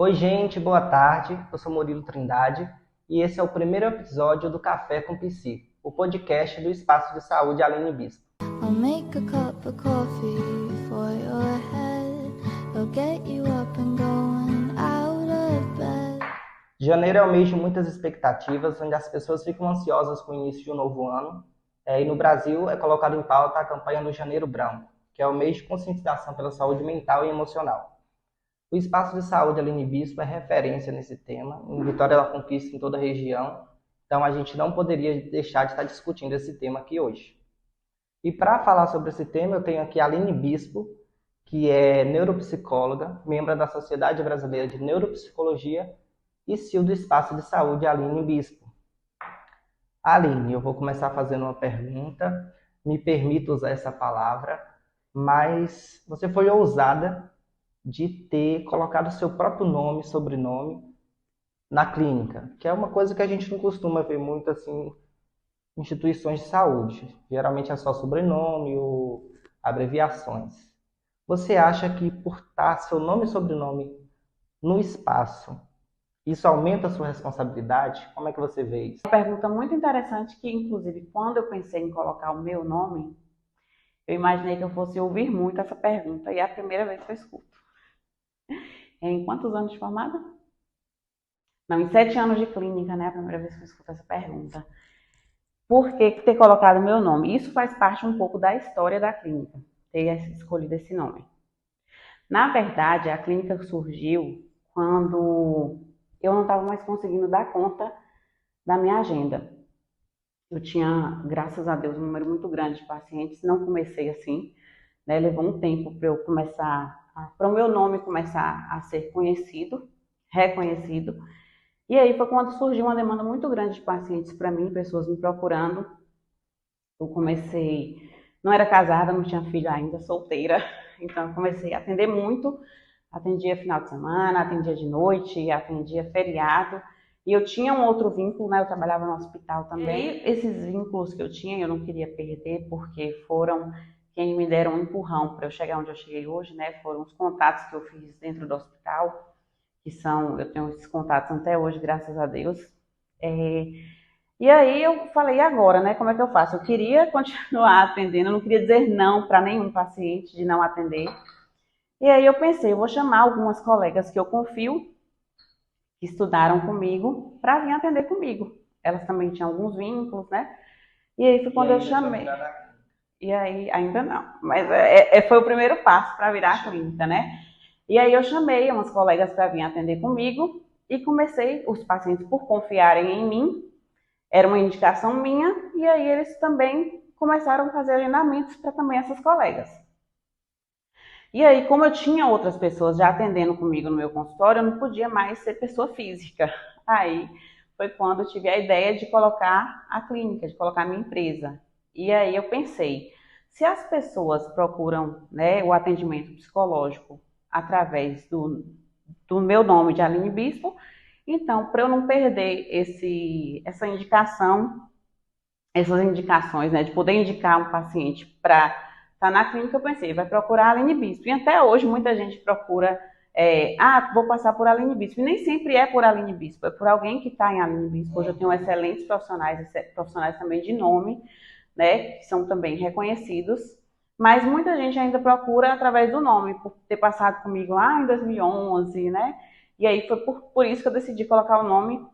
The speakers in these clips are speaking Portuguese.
Oi, gente, boa tarde. Eu sou Murilo Trindade e esse é o primeiro episódio do Café com Psi, o podcast do Espaço de Saúde Aline Bispo. I'll make a cup of coffee for your head. I'll get you up and going out of bed. Janeiro é o mês de muitas expectativas, onde as pessoas ficam ansiosas com o início de um novo ano. E no Brasil é colocado em pauta a campanha do Janeiro Branco, que é o mês de conscientização pela saúde mental e emocional. O Espaço de Saúde Aline Bispo é referência nesse tema, em Vitória da Conquista, em toda a região, então a gente não poderia deixar de estar discutindo esse tema aqui hoje. E para falar sobre esse tema, eu tenho aqui a Aline Bispo, que é neuropsicóloga, membro da Sociedade Brasileira de Neuropsicologia e CEO do Espaço de Saúde Aline Bispo. Aline, eu vou começar fazendo uma pergunta, me permito usar essa palavra, mas você foi ousada de ter colocado seu próprio nome, sobrenome, na clínica, que é uma coisa que a gente não costuma ver muito assim em instituições de saúde. Geralmente é só sobrenome ou abreviações. Você acha que por estar seu nome e sobrenome no espaço, isso aumenta a sua responsabilidade? Como é que você vê isso? Uma pergunta muito interessante que, inclusive, quando eu pensei em colocar o meu nome, eu imaginei que eu fosse ouvir muito essa pergunta, e é a primeira vez que eu escuto. Em quantos anos de formada? Não, em 7 anos de clínica, né? É a primeira vez que eu escuto essa pergunta. Por que ter colocado meu nome? Isso faz parte um pouco da história da clínica, ter escolhido esse nome. Na verdade, a clínica surgiu quando eu não estava mais conseguindo dar conta da minha agenda. Eu tinha, graças a Deus, um número muito grande de pacientes. Não comecei assim, né? Levou um tempo para eu para o meu nome começar a ser conhecido, reconhecido. E aí foi quando surgiu uma demanda muito grande de pacientes para mim, pessoas me procurando. Eu comecei, não era casada, não tinha filho ainda, solteira. Então eu comecei a atender muito. Atendia final de semana, atendia de noite, atendia feriado. E eu tinha um outro vínculo, né? Eu trabalhava no hospital também. E esses vínculos que eu tinha, eu não queria perder, porque foram quem me deram um empurrão para eu chegar onde eu cheguei hoje, né? Foram os contatos que eu fiz dentro do hospital, eu tenho esses contatos até hoje, graças a Deus. E aí eu falei, e agora, né? Como é que eu faço? Eu queria continuar atendendo, eu não queria dizer não para nenhum paciente de não atender. E aí eu pensei, eu vou chamar algumas colegas que eu confio, que estudaram comigo, para vir atender comigo. Elas também tinham alguns vínculos, né? E aí foi quando eu chamei. E aí, ainda não, mas foi o primeiro passo para virar a clínica, né? E aí eu chamei umas colegas para vir atender comigo e comecei, os pacientes por confiarem em mim, era uma indicação minha, e aí eles também começaram a fazer agendamentos para também essas colegas. E aí, como eu tinha outras pessoas já atendendo comigo no meu consultório, eu não podia mais ser pessoa física. Aí foi quando eu tive a ideia de colocar a clínica, de colocar a minha empresa. E aí eu pensei, se as pessoas procuram, né, o atendimento psicológico através do meu nome de Aline Bispo, então, para eu não perder essas indicações, né, de poder indicar um paciente para tá na clínica, eu pensei, vai procurar a Aline Bispo. E até hoje muita gente procura, vou passar por Aline Bispo. E nem sempre é por Aline Bispo, é por alguém que está em Aline Bispo. Hoje eu tenho excelentes profissionais também de nome, né, que são também reconhecidos. Mas muita gente ainda procura através do nome, por ter passado comigo lá em 2011, né? E aí foi por isso que eu decidi colocar o nome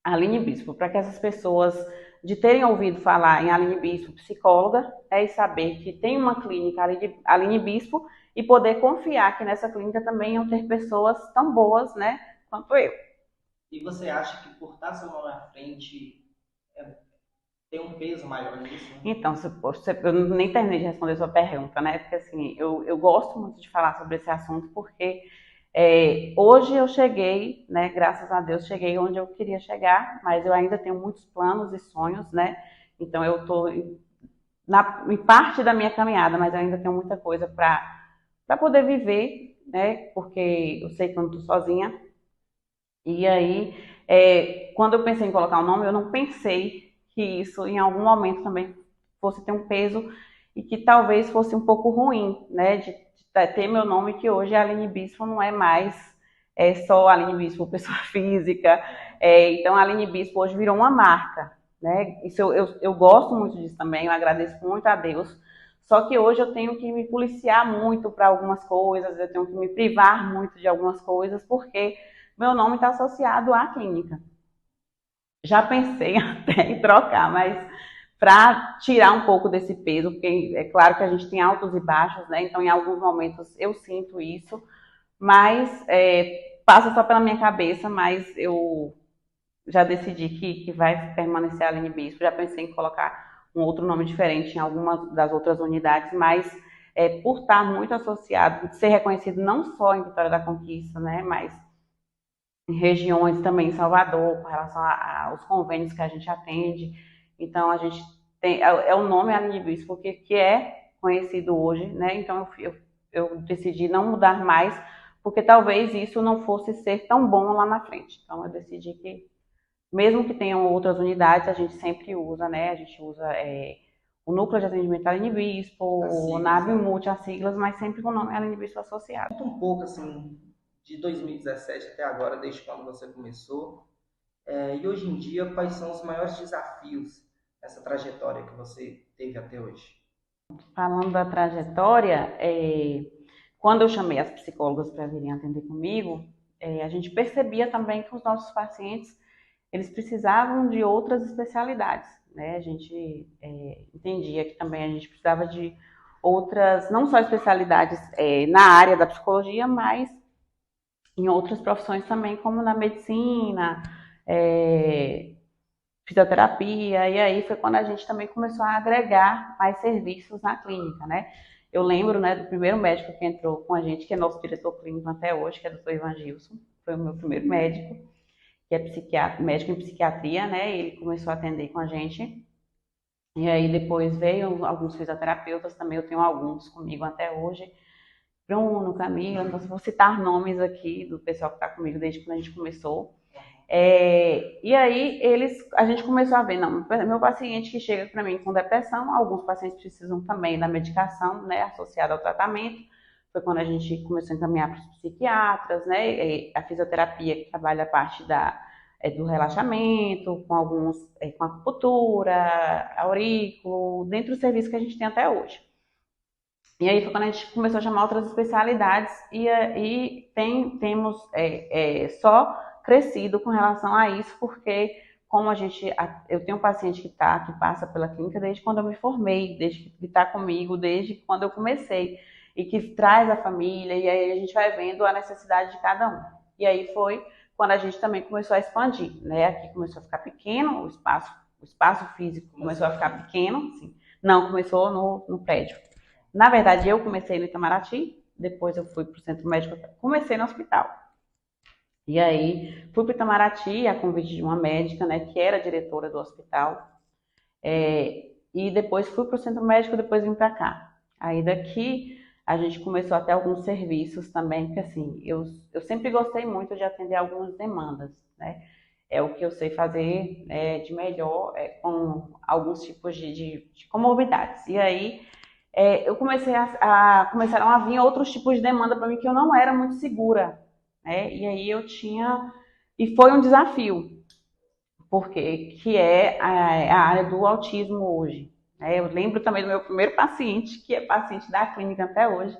Aline Bispo, para que essas pessoas de terem ouvido falar em Aline Bispo, psicóloga, e saber que tem uma clínica Aline Bispo e poder confiar que nessa clínica também iam ter pessoas tão boas, né, quanto eu. E você acha que por estar seu nome à frente tem um peso maior nisso? Né? Então, eu nem terminei de responder a sua pergunta, né, porque assim, eu gosto muito de falar sobre esse assunto porque hoje eu cheguei, né, graças a Deus, cheguei onde eu queria chegar, mas eu ainda tenho muitos planos e sonhos, né, então eu estou em parte da minha caminhada, mas eu ainda tenho muita coisa para poder viver, né, porque eu sei que eu não estou sozinha. E aí, quando eu pensei em colocar o nome, eu não pensei que isso em algum momento também fosse ter um peso e que talvez fosse um pouco ruim, né, de ter meu nome, que hoje a Aline Bispo não é mais é só Aline Bispo, pessoa física. Então, a Aline Bispo hoje virou uma marca, né? Isso eu gosto muito disso também, eu agradeço muito a Deus. Só que hoje eu tenho que me policiar muito para algumas coisas, eu tenho que me privar muito de algumas coisas, porque meu nome está associado à clínica. Já pensei até em trocar, mas para tirar um pouco desse peso, porque é claro que a gente tem altos e baixos, né? Então, em alguns momentos eu sinto isso, mas passa só pela minha cabeça, mas eu já decidi que vai permanecer a Aline Bispo. Já pensei em colocar um outro nome diferente em algumas das outras unidades, mas por estar muito associado, ser reconhecido não só em Vitória da Conquista, né, mas em regiões também em Salvador, com relação aos convênios que a gente atende. Então, a gente tem, o nome Aline Bispo, porque que é conhecido hoje, né? Então, eu decidi não mudar mais, porque talvez isso não fosse ser tão bom lá na frente. Então, eu decidi que, mesmo que tenham outras unidades, a gente sempre usa, né? A gente usa o Núcleo de Atendimento Aline Bispo, o NAB-MULT, as siglas, mas sempre com o nome Aline Bispo associado. Conta um pouco, assim, de 2017 até agora, desde quando você começou, e hoje em dia, quais são os maiores desafios nessa trajetória que você teve até hoje? Falando da trajetória, quando eu chamei as psicólogas para virem atender comigo, a gente percebia também que os nossos pacientes, eles precisavam de outras especialidades, né? A gente entendia que também a gente precisava de outras, não só especialidades na área da psicologia, mas em outras profissões também, como na medicina, fisioterapia, e aí foi quando a gente também começou a agregar mais serviços na clínica, né? Eu lembro, né, do primeiro médico que entrou com a gente, que é nosso diretor clínico até hoje, que é o Dr. Ivan Gilson, foi o meu primeiro médico, que é psiquiatra, médico em psiquiatria, né? Ele começou a atender com a gente, e aí depois veio alguns fisioterapeutas também, eu tenho alguns comigo até hoje, Bruno, Camila, então vou citar nomes aqui do pessoal que está comigo desde quando a gente começou. E aí a gente começou a ver, não, meu paciente que chega para mim com depressão, alguns pacientes precisam também da medicação, né, associada ao tratamento. Foi quando a gente começou a encaminhar para os psiquiatras, né, a fisioterapia que trabalha a parte do relaxamento, com alguns, com acupuntura, aurículo, dentre os serviços que a gente tem até hoje. E aí foi quando a gente começou a chamar outras especialidades e aí temos só crescido com relação a isso, porque como eu tenho um paciente que passa pela clínica desde quando eu me formei, desde que está comigo, desde quando eu comecei, e que traz a família, e aí a gente vai vendo a necessidade de cada um. E aí foi quando a gente também começou a expandir, né? Aqui começou a ficar pequeno, o espaço físico começou a ficar pequeno, assim. Não, começou no prédio. Na verdade, eu comecei no Itamaraty, depois eu fui para o centro médico, comecei no hospital. E aí, fui para o Itamaraty, a convite de uma médica, né, que era diretora do hospital. E depois fui para o centro médico, depois vim para cá. Aí daqui, a gente começou a ter alguns serviços também, porque assim, eu sempre gostei muito de atender algumas demandas, né? É o que eu sei fazer de melhor, com alguns tipos de comorbidades. E aí, eu começaram a vir outros tipos de demanda para mim que eu não era muito segura, né? E aí e foi um desafio, porque que é a área do autismo hoje, né? Eu lembro também do meu primeiro paciente, que é paciente da clínica até hoje,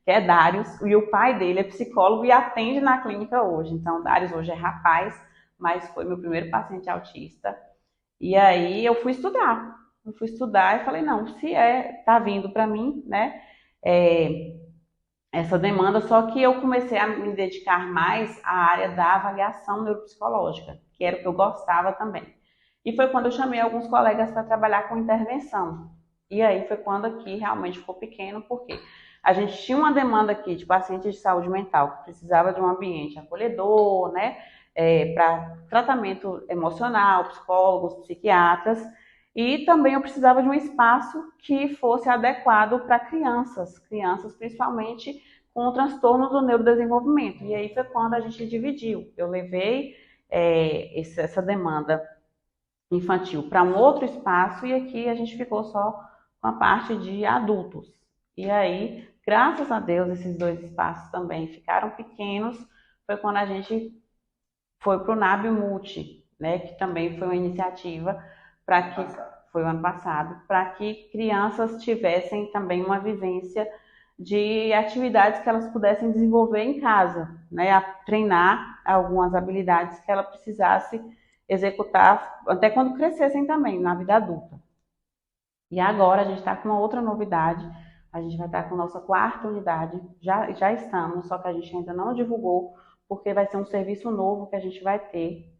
que é Darius, e o pai dele é psicólogo e atende na clínica hoje. Então, Darius hoje é rapaz, mas foi meu primeiro paciente autista. E aí eu fui estudar. E falei, não, se tá vindo para mim, né, essa demanda, só que eu comecei a me dedicar mais à área da avaliação neuropsicológica, que era o que eu gostava também. E foi quando eu chamei alguns colegas para trabalhar com intervenção. E aí foi quando aqui realmente ficou pequeno, porque a gente tinha uma demanda aqui de pacientes de saúde mental que precisava de um ambiente acolhedor, né, para tratamento emocional, psicólogos, psiquiatras, e também eu precisava de um espaço que fosse adequado para crianças principalmente com transtornos do neurodesenvolvimento. E aí foi quando a gente dividiu. Eu levei essa demanda infantil para um outro espaço e aqui a gente ficou só com a parte de adultos. E aí, graças a Deus, esses dois espaços também ficaram pequenos. foi quando a gente foi para o NAB Multi, né, que também foi uma iniciativa para que foi o ano passado, para que crianças tivessem também uma vivência de atividades que elas pudessem desenvolver em casa, né, a treinar algumas habilidades que ela precisasse executar até quando crescessem também na vida adulta. E agora a gente está com uma outra novidade, a gente vai estar com a nossa quarta unidade, já estamos, só que a gente ainda não divulgou, porque vai ser um serviço novo que a gente vai ter.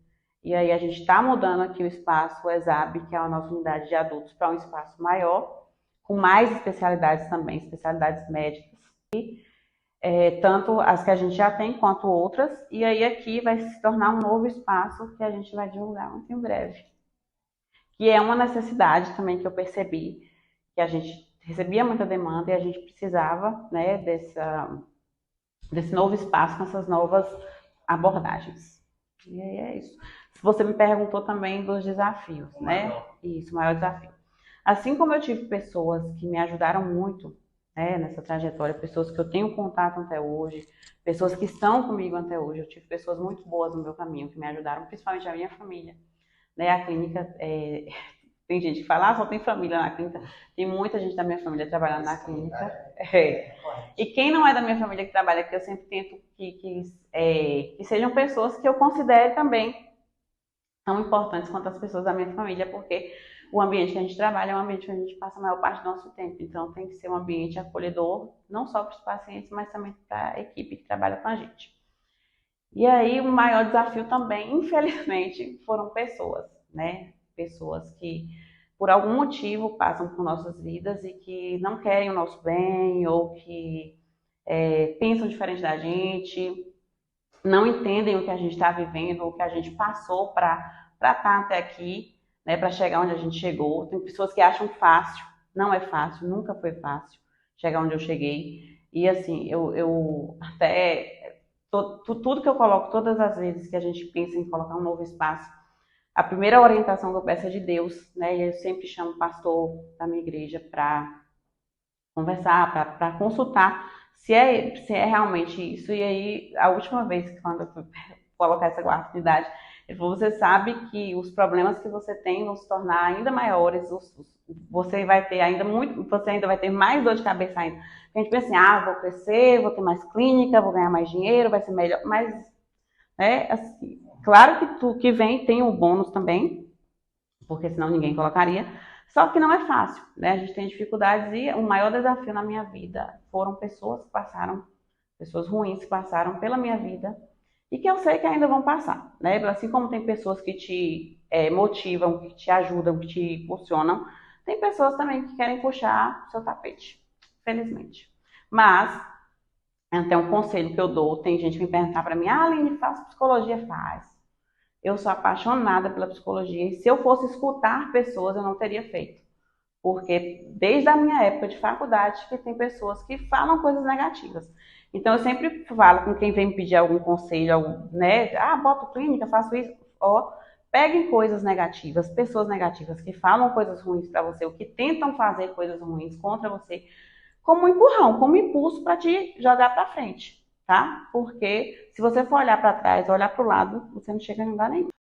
E aí a gente está mudando aqui o espaço, o ESAB, que é a nossa unidade de adultos, para um espaço maior, com mais especialidades também, especialidades médicas, tanto as que a gente já tem quanto outras. E aí aqui vai se tornar um novo espaço que a gente vai divulgar muito em breve. Que é uma necessidade também que eu percebi, que a gente recebia muita demanda e a gente precisava, né, desse novo espaço, com essas novas abordagens. E aí é isso. Você me perguntou também dos desafios, né? Isso, o maior desafio. Assim como eu tive pessoas que me ajudaram muito, né, nessa trajetória, pessoas que eu tenho contato até hoje, pessoas que estão comigo até hoje, eu tive pessoas muito boas no meu caminho, que me ajudaram, principalmente a minha família. Né, a clínica, tem gente que fala, só tem família na clínica, tem muita gente da minha família trabalhando na clínica. E quem não é da minha família que trabalha aqui, eu sempre tento que sejam pessoas que eu considere também tão importantes quanto as pessoas da minha família, porque o ambiente que a gente trabalha é um ambiente que a gente passa a maior parte do nosso tempo, então tem que ser um ambiente acolhedor, não só para os pacientes, mas também para a equipe que trabalha com a gente. E aí o maior desafio também, infelizmente, foram pessoas, né? Pessoas que por algum motivo passam por nossas vidas e que não querem o nosso bem ou que pensam diferente da gente, não entendem o que a gente está vivendo, o que a gente passou para estar até aqui, né? Para chegar onde a gente chegou. Tem pessoas que acham fácil, não é fácil, nunca foi fácil chegar onde eu cheguei. E assim, eu até tudo que eu coloco, todas as vezes que a gente pensa em colocar um novo espaço, a primeira orientação que eu peço é de Deus, né? E eu sempre chamo o pastor da minha igreja para conversar, para consultar se é realmente isso. E aí, a última vez que quando eu fui colocar essa quarta unidade, ele falou, você sabe que os problemas que você tem vão se tornar ainda maiores, você vai ter ainda muito, você ainda vai ter mais dor de cabeça ainda. A gente pensa assim, vou crescer, vou ter mais clínica, vou ganhar mais dinheiro, vai ser melhor, mas assim, claro que tudo que vem tem um bônus também, porque senão ninguém colocaria, só que não é fácil, né? A gente tem dificuldades e o maior desafio na minha vida foram pessoas que passaram, pessoas ruins que passaram pela minha vida e que eu sei que ainda vão passar, né? Assim como tem pessoas que te motivam, que te ajudam, que te impulsionam, tem pessoas também que querem puxar o seu tapete, felizmente. Mas, até um conselho que eu dou, tem gente que me pergunta para mim, Aline, faz psicologia? Faz. Eu sou apaixonada pela psicologia e se eu fosse escutar pessoas, eu não teria feito. Porque desde a minha época de faculdade que tem pessoas que falam coisas negativas. Então eu sempre falo com quem vem me pedir algum conselho, né? Boto clínica, faço isso. Peguem coisas negativas, pessoas negativas que falam coisas ruins para você, ou que tentam fazer coisas ruins contra você, como um empurrão, como um impulso para te jogar para frente, tá? Porque se você for olhar para trás, olhar para o lado, você não chega em lugar nenhum.